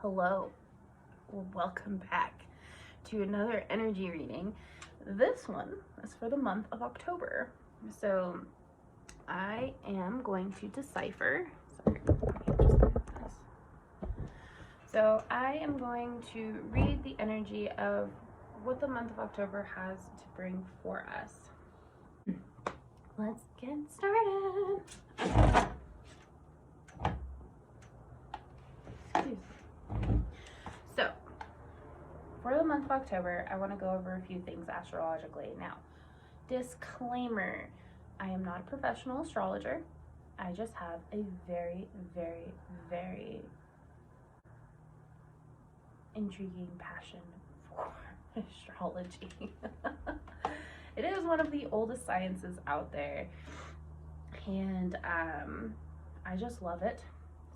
Hello, welcome back to another energy reading. This one is for the month of October. So I am going to decipher. So I am going to read the energy of what the month of October has to bring for us. Let's get started. Excuse me. So, for the month of October, I want to go over a few things astrologically. Now, disclaimer, I am not a professional astrologer. I just have a very, very, very intriguing passion for astrology. It is one of the oldest sciences out there, and I just love it.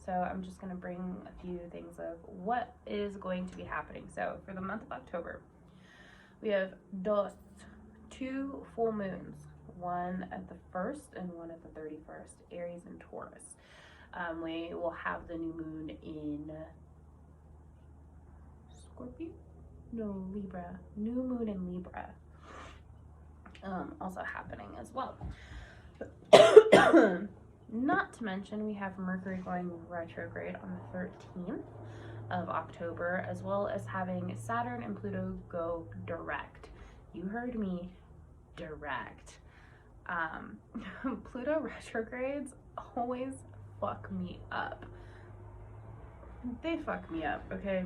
So I'm just going to bring a few things of what is going to be happening. So for the month of October, we have two full moons, one at the 1st and one at the 31st, Aries and Taurus. We will have the new moon in Scorpio? No, Libra. New moon in Libra also happening as well. Not to mention, we have Mercury going retrograde on the 13th of October, as well as having Saturn and Pluto go direct. You heard me, direct. Pluto retrogrades always fuck me up. They fuck me up, okay?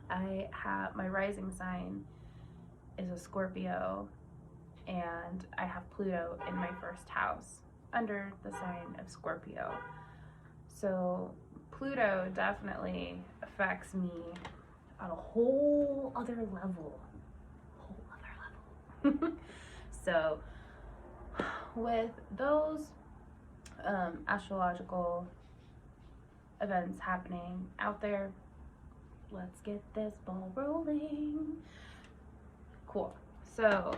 I have, my rising sign is a Scorpio, and I have Pluto in my first house under the sign of Scorpio. So Pluto definitely affects me on a whole other level. So with those astrological events happening out there, let's get this ball rolling. Cool. So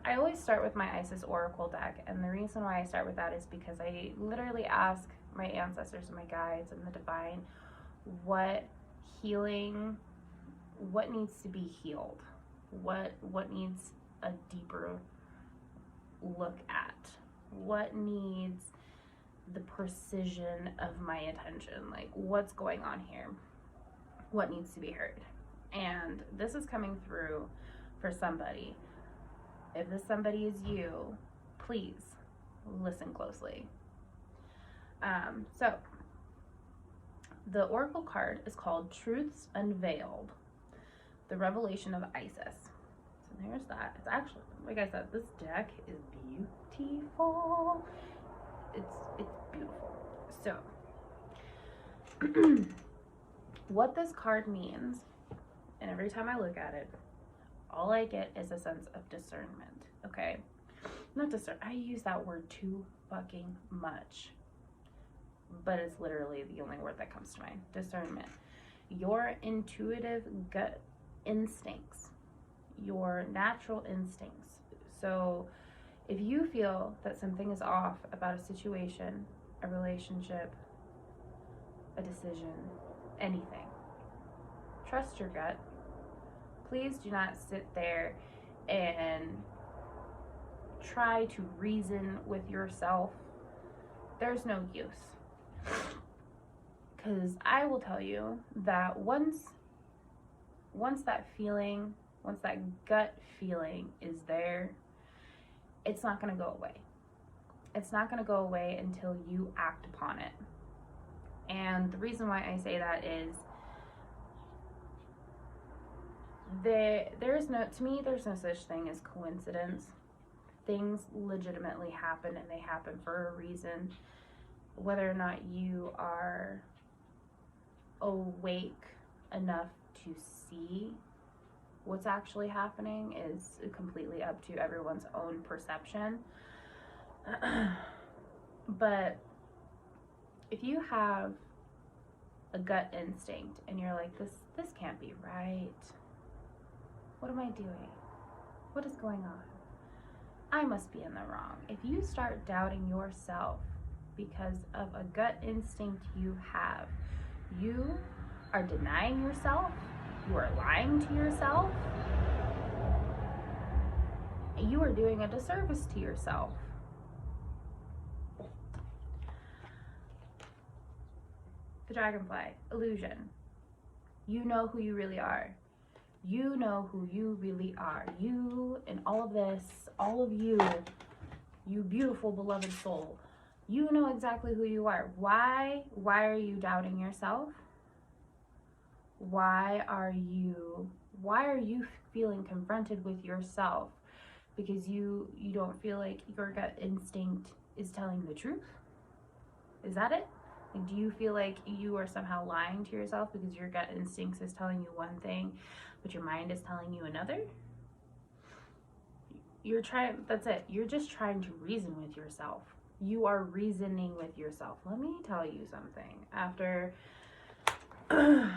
I always start with my Isis Oracle deck, and the reason why I start with that is because I literally ask my ancestors and my guides and the divine what healing, what needs to be healed, what needs a deeper look at, what needs the precision of my attention, like what's going on here, what needs to be heard. And this is coming through for somebody. If this somebody is you, please listen closely. So the Oracle card is called Truths Unveiled, the Revelation of Isis. So there's that. It's actually, like I said, this deck is beautiful. It's beautiful. So what this card means, and every time I look at it, all I get is a sense of discernment, okay? Not discern, I use that word too fucking much, but it's literally the only word that comes to mind. Discernment. Your intuitive gut instincts, your natural instincts. So if you feel that something is off about a situation, a relationship, a decision, anything, trust your gut. Please do not sit there and try to reason with yourself. There's no use. Because I will tell you that once that feeling, once that gut feeling is there, it's not going to go away. It's not going to go away until you act upon it. And the reason why I say that is there's no such thing as coincidence. Things legitimately happen, and they happen for a reason. Whether or not you are awake enough to see what's actually happening is completely up to everyone's own perception. But if you have a gut instinct and you're like, this can't be right. What am I doing? What is going on? I must be in the wrong. If you start doubting yourself because of a gut instinct you have, You are denying yourself. You are lying to yourself. You are doing a disservice to yourself. The dragonfly, illusion. You know who you really are. You know who you really are. You and all of this, all of you, you beautiful beloved soul. You know exactly who you are. Why are you doubting yourself? Why are you feeling confronted with yourself? Because you don't feel like your gut instinct is telling the truth? Is that it? Like, do you feel like you are somehow lying to yourself because your gut instincts is telling you one thing, but your mind is telling you another? That's it. You're just trying to reason with yourself. You are reasoning with yourself. Let me tell you something. After I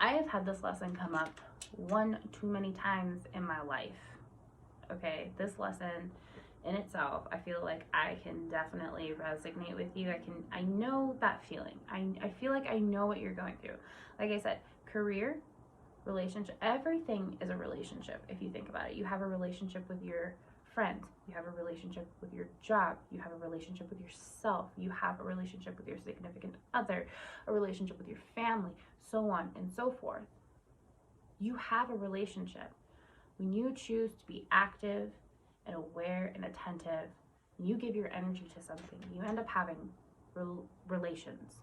have had this lesson come up one too many times in my life. Okay, this lesson in itself, I feel like I can definitely resonate with you. I know that feeling. I feel like I know what you're going through. Like I said, career, relationship, everything is a relationship. If you think about it, you have a relationship with your friend, you have a relationship with your job, you have a relationship with yourself, you have a relationship with your significant other, a relationship with your family, so on and so forth. You have a relationship. When you choose to be active and aware and attentive, you give your energy to something, you end up having relations.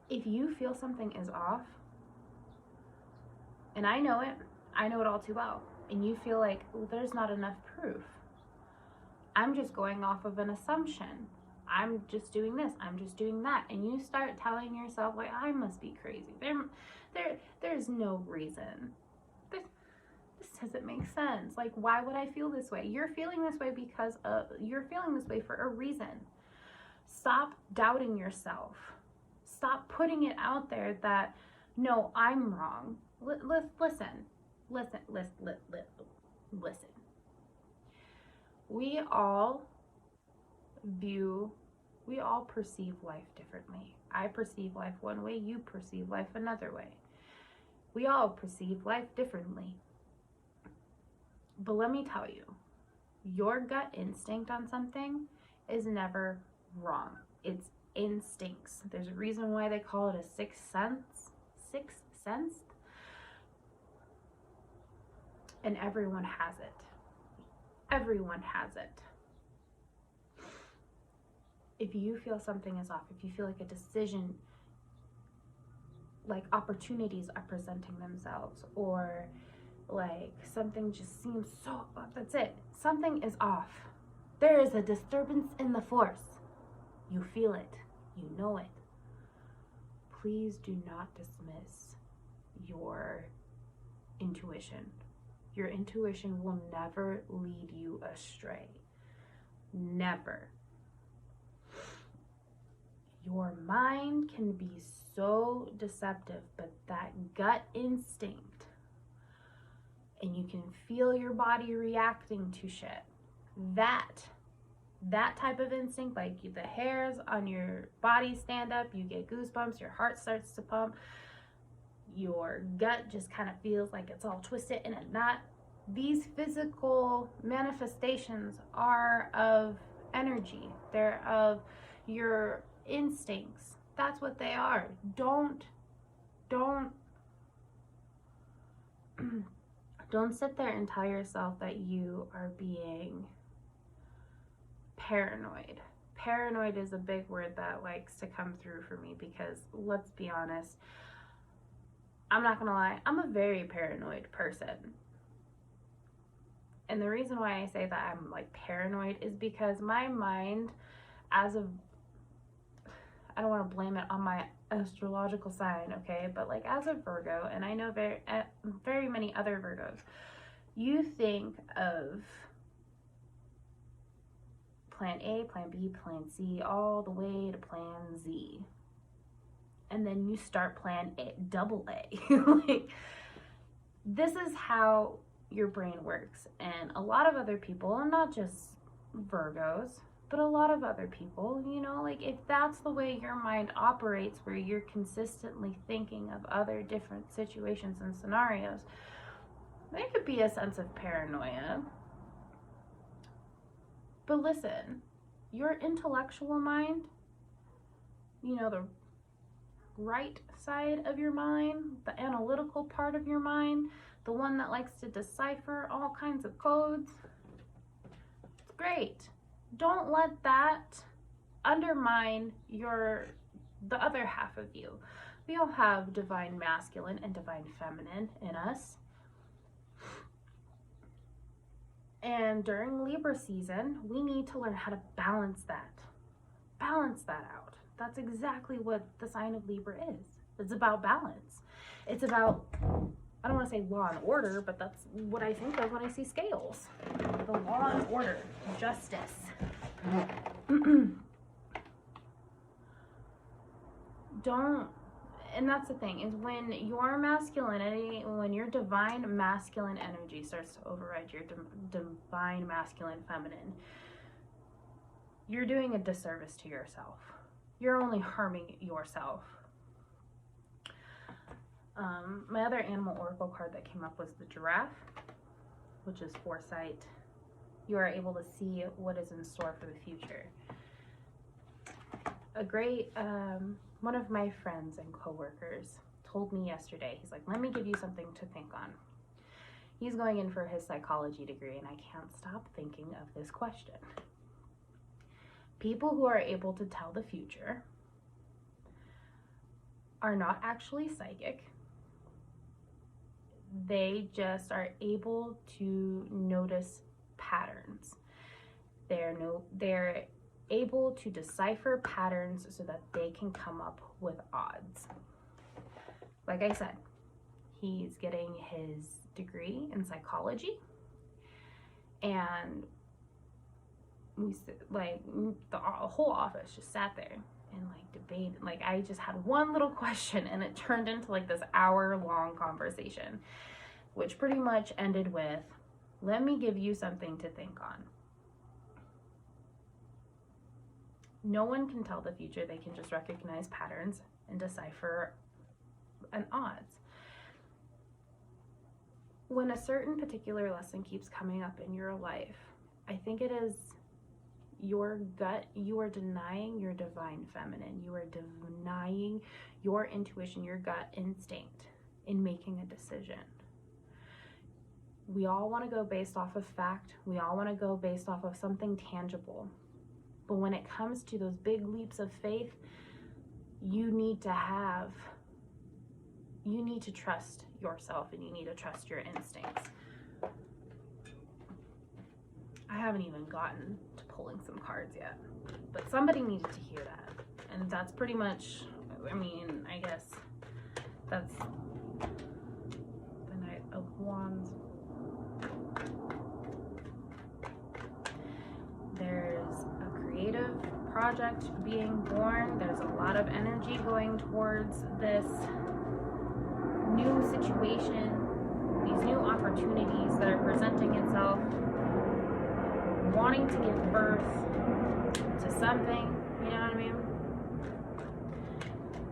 If you feel something is off, and I know it all too well, and you feel like, well, there's not enough proof. I'm just going off of an assumption. I'm just doing this, I'm just doing that. And you start telling yourself, like, I must be crazy. There's no reason. This doesn't make sense. Like, why would I feel this way? You're feeling this way because you're feeling this way for a reason. Stop doubting yourself. Stop putting it out there that, no, I'm wrong. Listen. We all perceive life differently. I perceive life one way, you perceive life another way. We all perceive life differently. But let me tell you, your gut instinct on something is never wrong. It's instincts. There's a reason why they call it a sixth sense. Sixth sense? And everyone has it. Everyone has it. If you feel something is off, if you feel like a decision, like opportunities are presenting themselves, or like something just seems so off, that's it. Something is off. There is a disturbance in the force. You feel it. You know it. Please do not dismiss your intuition. Your intuition will never lead you astray. Never. Your mind can be so deceptive, but that gut instinct, and you can feel your body reacting to shit. That type of instinct, like the hairs on your body stand up, you get goosebumps, your heart starts to pump, your gut just kind of feels like it's all twisted in a knot. These physical manifestations are of energy. They're of your instincts. That's what they are. Don't sit there and tell yourself that you are being paranoid. Paranoid is a big word that likes to come through for me because, let's be honest, I'm not gonna lie, I'm a very paranoid person. And the reason why I say that I'm like paranoid is because my mind, I don't want to blame it on my astrological sign, okay? But like as a Virgo, and I know very many other Virgos, you think of plan A, plan B, plan C, all the way to plan Z. And then you start plan A, double A. Like, this is how your brain works. And a lot of other people, and not just Virgos, but a lot of other people, you know, like if that's the way your mind operates, where you're consistently thinking of other different situations and scenarios, there could be a sense of paranoia. But listen, your intellectual mind, you know, the right side of your mind, the analytical part of your mind, the one that likes to decipher all kinds of codes, it's great. Don't let that undermine the other half of you. We all have divine masculine and divine feminine in us. And during Libra season, we need to learn how to balance that. Balance that out. That's exactly what the sign of Libra is. It's about balance. It's about, I don't want to say law and order, but that's what I think of when I see scales. The law and order, justice. And that's the thing, is when your masculinity, when your divine masculine energy starts to override your divine masculine feminine, you're doing a disservice to yourself. You're only harming yourself. My other animal oracle card that came up was the giraffe, which is foresight. You are able to see what is in store for the future. A great, one of my friends and coworkers told me yesterday, he's like, let me give you something to think on. He's going in for his psychology degree, and I can't stop thinking of this question. People who are able to tell the future are not actually psychic. They just are able to notice patterns. They're able to decipher patterns so that they can come up with odds. Like I said, he's getting his degree in psychology, and we the whole office just sat there and like debated. Like I just had one little question, and it turned into like this hour-long conversation, which pretty much ended with, let me give you something to think on. No one can tell the future. They can just recognize patterns and decipher an odds. When a certain particular lesson keeps coming up in your life, I think it is your gut. You are denying your divine feminine. You are denying your intuition, your gut instinct in making a decision. We all want to go based off of fact. We all want to go based off of something tangible. But when it comes to those big leaps of faith, you need to trust yourself, and you need to trust your instincts. I haven't even gotten to pulling some cards yet, but somebody needed to hear that. And that's pretty much, I mean, I guess that's the Knight of Wands. There's a creative project being born. There's a lot of energy going towards this new situation, these new opportunities that are presenting itself, wanting to give birth to something, you know what I mean?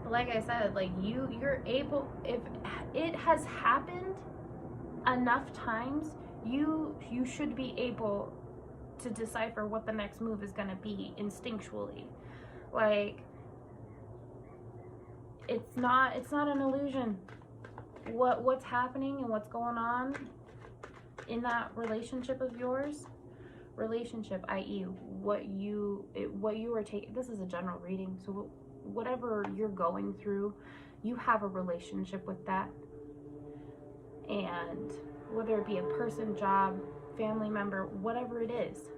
But like I said, like you're able, if it has happened enough times, you should be able to decipher what the next move is going to be instinctually. Like it's not an illusion. What's happening and what's going on in that relationship of yours, i.e. what you are taking, this is a general reading, so whatever you're going through, you have a relationship with that. And whether it be a person, job, family member, whatever it is,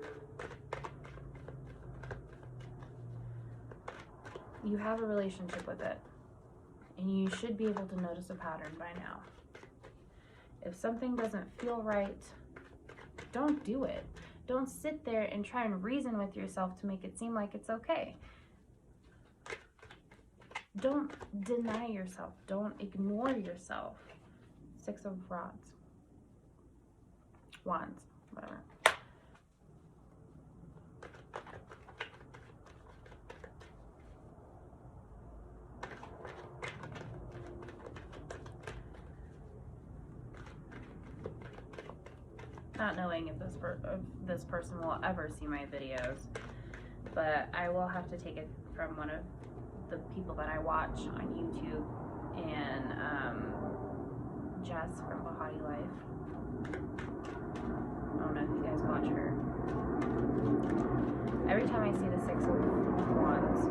you have a relationship with it, and you should be able to notice a pattern by now. If something doesn't feel right, don't do it. Don't sit there and try and reason with yourself to make it seem like it's okay. Don't deny yourself. Don't ignore yourself. 6 of Wands, whatever. not knowing if this person will ever see my videos, but I will have to take it from one of the people that I watch on YouTube, and Jess from Bahati Life. I don't know if you guys watch her. Every time I see the Six of Wands,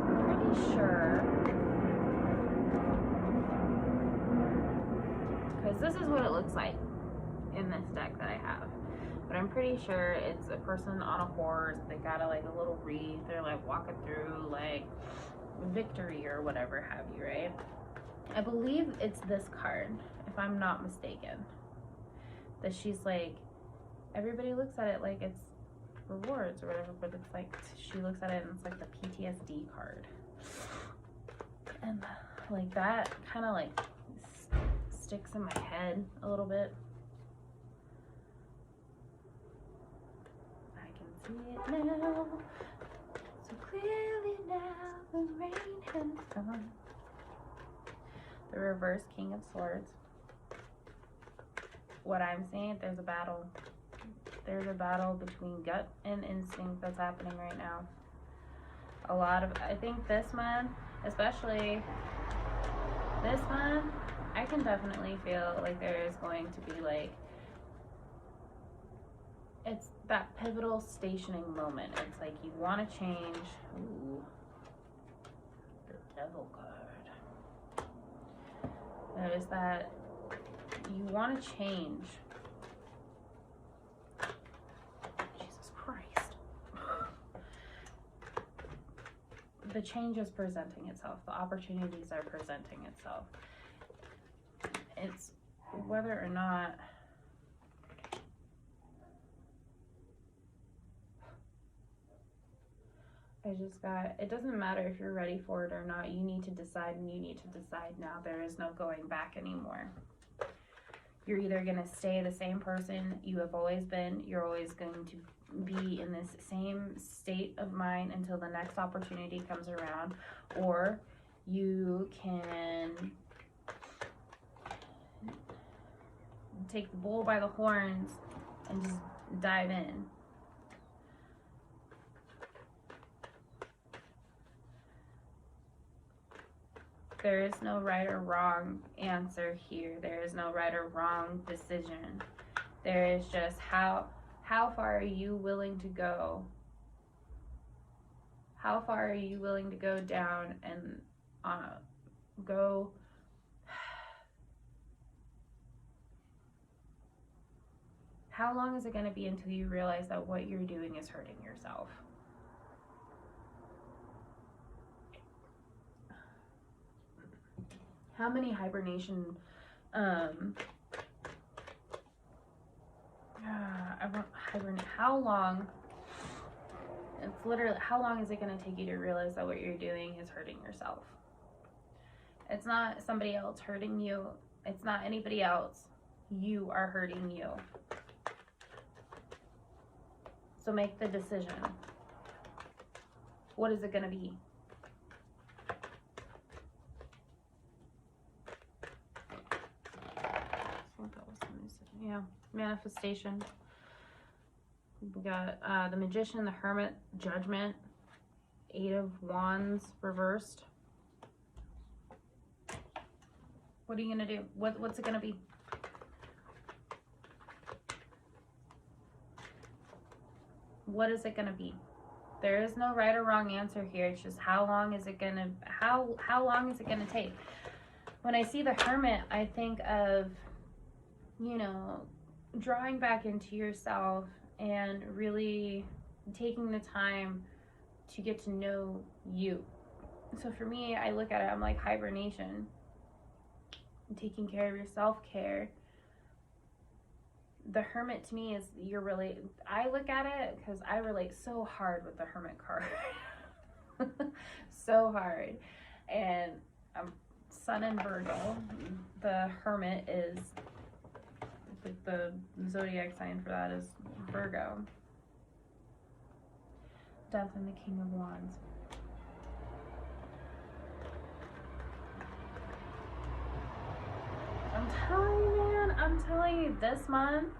I'm pretty sure, because this is what it looks like in this deck that I have, but I'm pretty sure it's a person on a horse. They got a little wreath. They're like walking through like victory or whatever have you, right? I believe it's this card, if I'm not mistaken, that she's like, everybody looks at it like it's rewards or whatever, but it's like, she looks at it and it's like the PTSD card, and like that kind of like sticks in my head a little bit. I can see it now, so clearly now, the rain has gone. The reverse King of Swords. What I'm seeing, there's a battle. There's a battle between gut and instinct that's happening right now. I think this one, especially this one, I can definitely feel like there is going to be like, it's that pivotal stationing moment. It's like you want to change. Ooh, the Devil card. Notice that you want to change. Jesus Christ. The change is presenting itself. The opportunities are presenting itself. It's whether or not it doesn't matter if you're ready for it or not. You need to decide, and you need to decide now. There is no going back anymore. You're either going to stay the same person you have always been. You're always going to be in this same state of mind until the next opportunity comes around, or you can take the bull by the horns and just dive in. There is no right or wrong answer here. There is no right or wrong decision. There is just how far are you willing to go? How far are you willing to go down and go? How long is it going to be until you realize that what you're doing is hurting yourself? How many hibernation, how long, it's literally, how long is it going to take you to realize that what you're doing is hurting yourself? It's not somebody else hurting you. It's not anybody else. You are hurting you. So make the decision. What is it going to be? Yeah, manifestation. We got the Magician, the Hermit, Judgment, Eight of Wands reversed. What are you gonna do? What's it gonna be? What is it gonna be? There is no right or wrong answer here. It's just how long is it gonna how long is it gonna take? When I see the Hermit, I think of, you know, drawing back into yourself and really taking the time to get to know you. So for me, I look at it, I'm like hibernation, taking care of your self-care. The Hermit to me is I look at it because I relate so hard with the Hermit card. So hard. And I'm Sun in Virgo. The Hermit is, the zodiac sign for that is Virgo. Death and the King of Wands. I'm telling you, man, I'm telling you, this month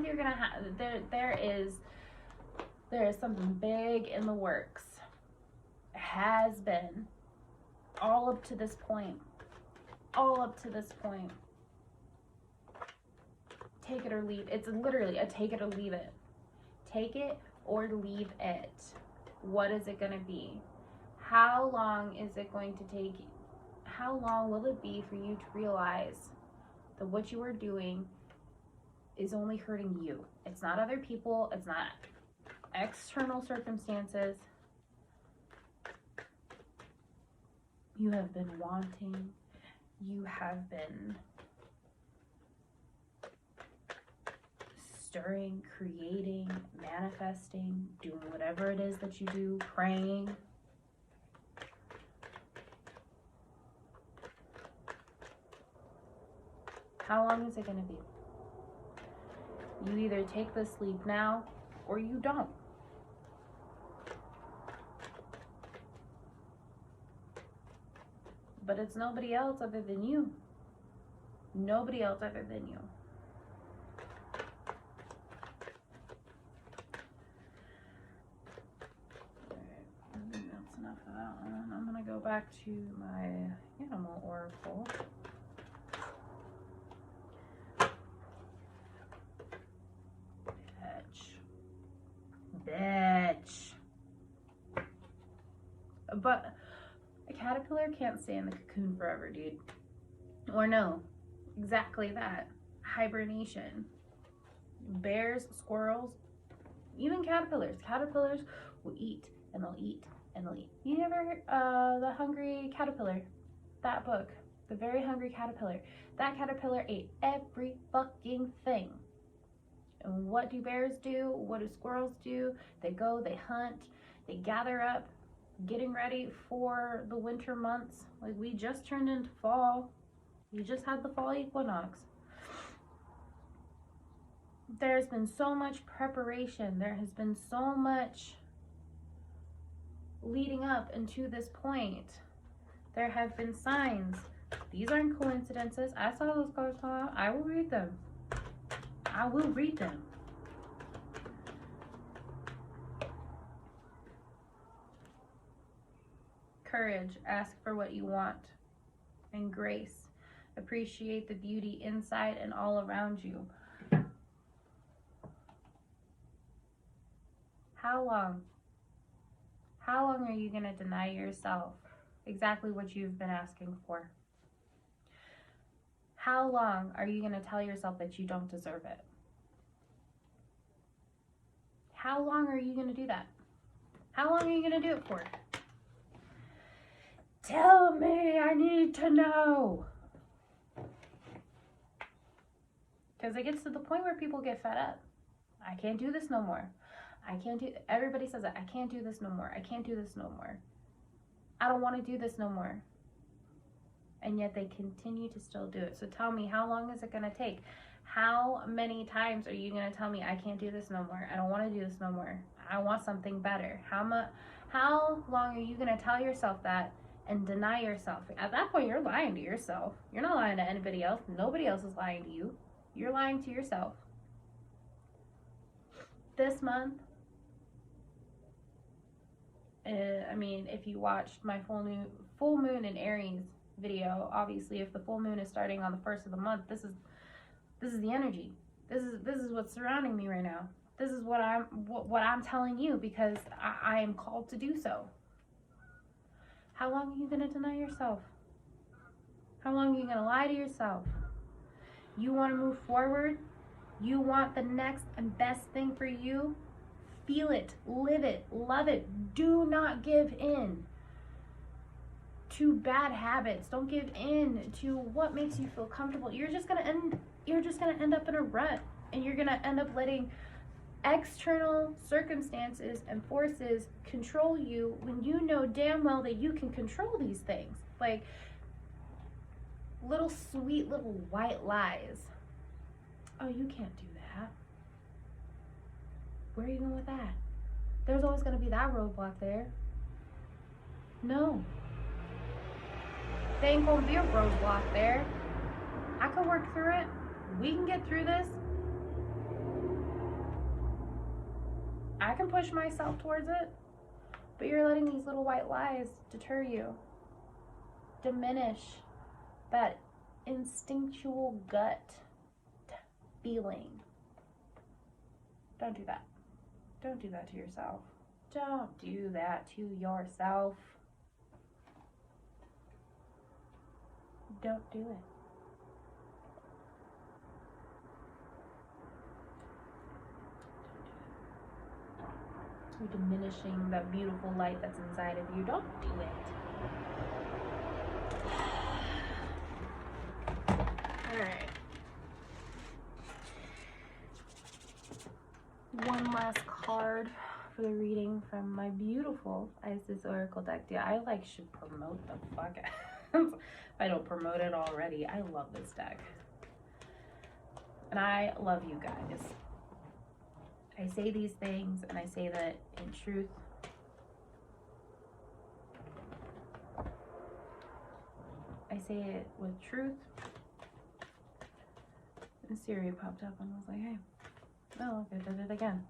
you're gonna have, there is something big in the works. Has been all up to this point. Take it or leave. It's literally a take it or leave it. Take it or leave it. What is it gonna be? How long is it going to take? How long will it be for you to realize that what you are doing is only hurting you? It's not other people. It's not external circumstances. You have been wanting. You have been stirring, creating, manifesting, doing whatever it is that you do, praying. How long is it going to be? You either take this leap now or you don't. But it's nobody else other than you. Nobody else other than you. Alright, I think that's enough of that one. I'm going to go back to my animal oracle. Bitch. But a caterpillar can't stay in the cocoon forever, dude. Or no, exactly that. Hibernation. Bears, squirrels, even caterpillars. Caterpillars will eat and they'll eat and they'll eat. You never heard The Hungry Caterpillar? That book. The Very Hungry Caterpillar. That caterpillar ate every fucking thing. And what do bears do? What do squirrels do? They go, they hunt, they gather up, getting ready for the winter months. Like, we just turned into fall. We just had the fall equinox. There's been so much preparation. There has been so much leading up into this point. There have been signs. These aren't coincidences. I saw those cards come out. I will read them. I will read them. Courage. Ask for what you want. And grace. Appreciate the beauty inside and all around you. How long? How long are you going to deny yourself exactly what you've been asking for? How long are you going to tell yourself that you don't deserve it? How long are you going to do that? How long are you going to do it for? Tell me, I need to know. Because it gets to the point where people get fed up. I can't do this no more. Everybody says that. I can't do this no more. I can't do this no more. I don't want to do this no more. And yet they continue to still do it. So tell me, how long is it going to take? How many times are you going to tell me, I can't do this no more? I don't want to do this no more. I want something better. How long are you going to tell yourself that and deny yourself? At that point, you're lying to yourself. You're not lying to anybody else. Nobody else is lying to you. You're lying to yourself. This month, I mean, if you watched my full moon in Aries video, obviously if the full moon is starting on the first of the month, this is the energy. This is what's surrounding me right now. This is what I'm telling you, because I am called to do so. How long are you going to deny yourself? How long are you going to lie to yourself? You want to move forward? You want the next and best thing for you? Feel it, live it, love it. Do not give in to bad habits. Don't give in to what makes you feel comfortable. You're just gonna end up in a rut, and you're gonna end up letting external circumstances and forces control you when you know damn well that you can control these things. Like little sweet little white lies. Oh, you can't do that. Where are you going with that? There's always going to be that roadblock there. No. There ain't going to be a roadblock there. I can work through it. We can get through this. I can push myself towards it, but you're letting these little white lies deter you, diminish that instinctual gut feeling. Don't do that. Don't do that to yourself. Don't do that to yourself. Don't do it. You're diminishing that beautiful light that's inside of you. Don't do it. Alright. One last card for the reading from my beautiful Isis Oracle deck. Dude, I should promote the fuck out. If I don't promote it already. I love this deck. And I love you guys. I say these things and I say that in truth. I say it with truth. And Siri popped up and was like, hey, oh, look, I did it again.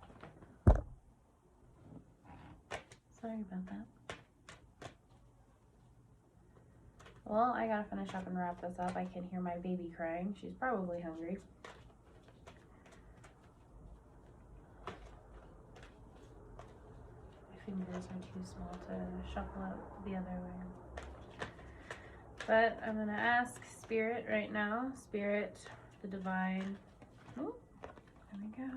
Sorry about that. Well, I gotta finish up and wrap this up. I can hear my baby crying. She's probably hungry. My fingers are too small to shuffle out the other way. But I'm gonna ask Spirit right now. Spirit, the divine. Oh, there we go.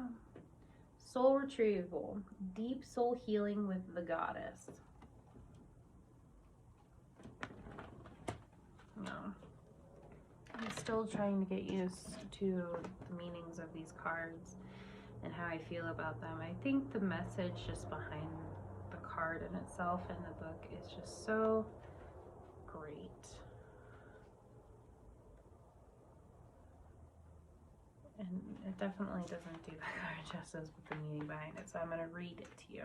Soul retrieval. Deep soul healing with the goddess. No. I'm still trying to get used to the meanings of these cards and how I feel about them. I think the message just behind the card in itself in the book is just so great. And it definitely doesn't do the card justice with the meaning behind it, so I'm going to read it to you.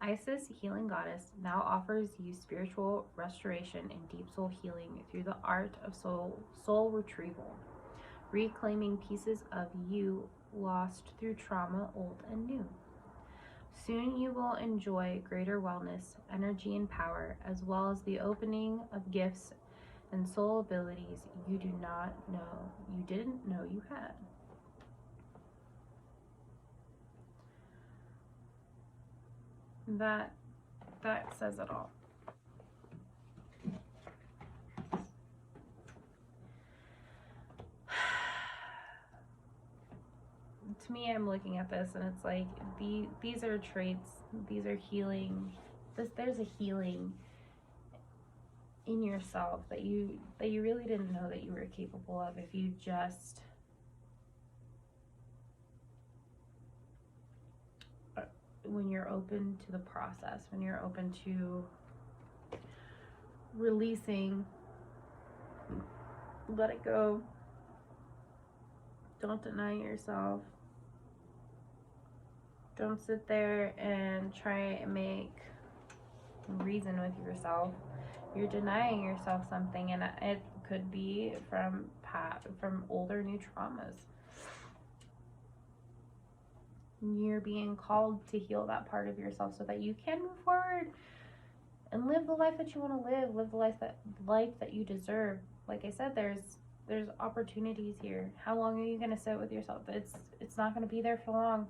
Isis, healing goddess, now offers you spiritual restoration and deep soul healing through the art of soul retrieval, reclaiming pieces of you lost through trauma, old and new. Soon you will enjoy greater wellness, energy, and power, as well as the opening of gifts and soul abilities you didn't know you had. That says it all. To me, I'm looking at this and it's like these are traits, these are healing. There's a healing in yourself that you really didn't know that you were capable of if you just when you're open to the process, when you're open to releasing, let it go. Don't deny yourself. Don't sit there and try and make reason with yourself. You're denying yourself something, and it could be from older new traumas. You're being called to heal that part of yourself so that you can move forward and live the life that you want to live the life that you deserve. Like I said, there's opportunities here. How long are you going to sit with yourself? It's not going to be there for long.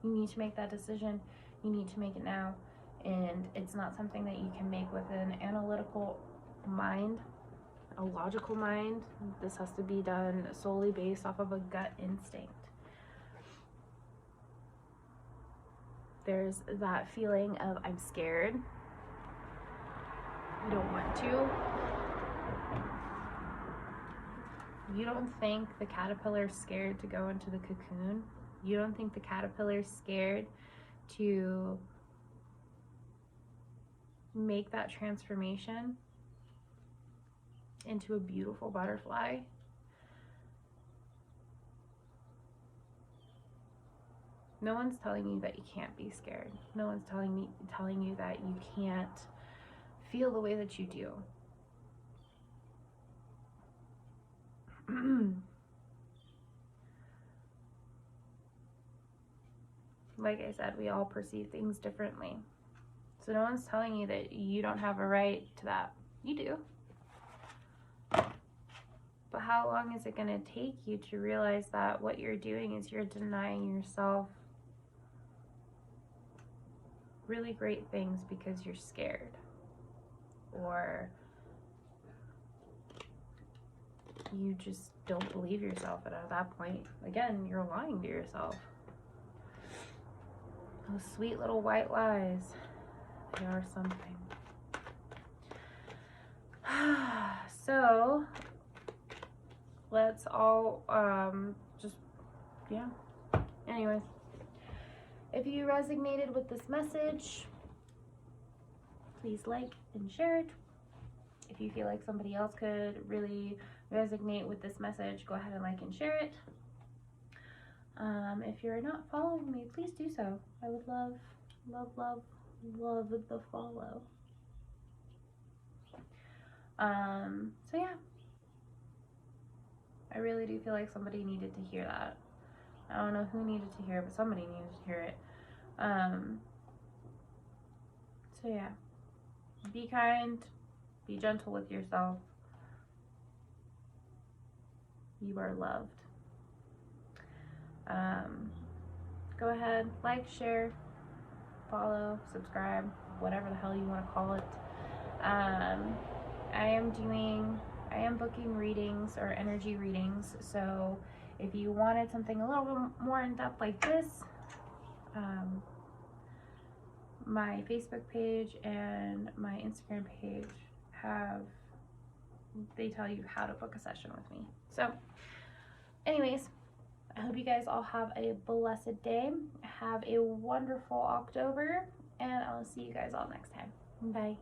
You need to make that decision. You need to make it now. And it's not something that you can make with an analytical mind, a logical mind. This has to be done solely based off of a gut instinct. There's that feeling of I'm scared. I don't want to. You don't think the caterpillar's scared to go into the cocoon? You don't think the caterpillar's scared to make that transformation into a beautiful butterfly? No one's telling you that you can't be scared. No one's telling you that you can't feel the way that you do. like I said, we all perceive things differently. So no one's telling you that you don't have a right to that. You do. But how long is it going to take you to realize that what you're doing is you're denying yourself really great things because you're scared? Or you just don't believe yourself, and at that point, again, you're lying to yourself. Those sweet little white lies, they are something. So let's all anyways, if you resonated with this message, please like and share it. If you feel like somebody else could really resonate with this message, go ahead and like and share it. If you're not following me, please do so. I would love the follow. So yeah, I really do feel like somebody needed to hear that. I don't know who needed to hear it, but somebody needed to hear it. So yeah, be kind, be gentle with yourself. You are loved. Go ahead, like, share, follow, subscribe, whatever the hell you want to call it. I am booking readings or energy readings, so if you wanted something a little bit more in depth like this, my Facebook page and my Instagram page they tell you how to book a session with me. So anyways, I hope you guys all have a blessed day. Have a wonderful October, and I'll see you guys all next time. Bye.